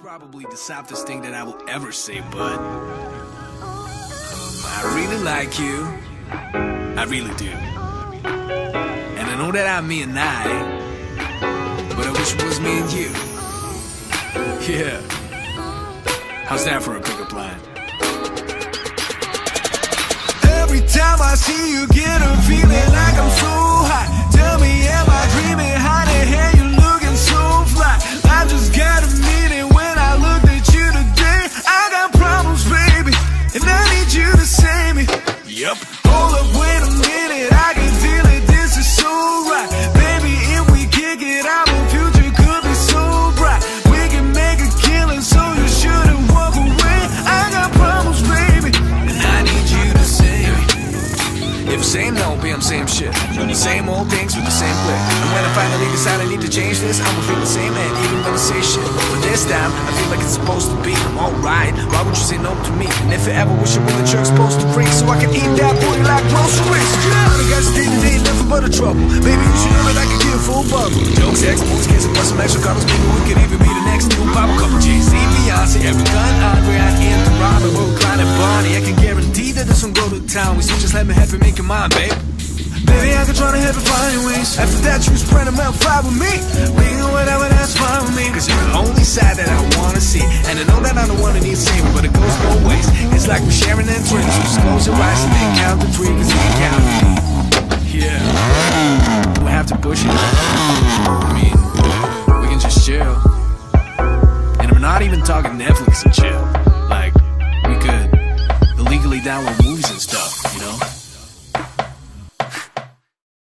probably the softest thing that I will ever say, but I really like you. I really do. And I know that I'm me and I, but I wish it was me and you. Yeah. How's that for a pickup line? Every time I see you, get a feeling like I'm so hot. Tell me, am I dreaming? How the hell you looking so fly? I just got a meaning when I looked at you today. I got problems, baby, and I need you to save me. Yup. Hold up, wait a minute, I can feel it, this is so right. Baby, if we kick it, our future could be so bright. We can make a killing, so you shouldn't walk away. I got problems, baby, and I need you to save me. If saying no, be I'm same shit. The same old things with the same click. And when I finally decide I need to change this, I'ma feel the same and even gonna say shit. But this time, I feel like it's supposed to be. I'm alright, why would you say no to me? And if you ever wish it when the jerk's supposed to bring, so I can eat that booty like groceries. Yeah, I got state today, nothing but a trouble. Baby, you should know that I can get a full bubble. Jokes, exports, kids, and plus some extra colors. Maybe we could even be the next new pop. Couple Jay-Z, Beyonce, every gun, Andre, and Anthony, Robin, Will, Klein, and Bonnie. I can guarantee that this one go to town. So just let me help you make your mind, babe. Baby, I can try to help you find your ways. After that, you spread them out, fly with me. We can whatever, that's fine with me. Cause you're the only side that I wanna see. And I know that I'm the one that needs saving, but it goes both ways. It's like we're sharing that twins. You just close your eyes and then count to three, cause you can count to me. Yeah. We have to push it. I mean,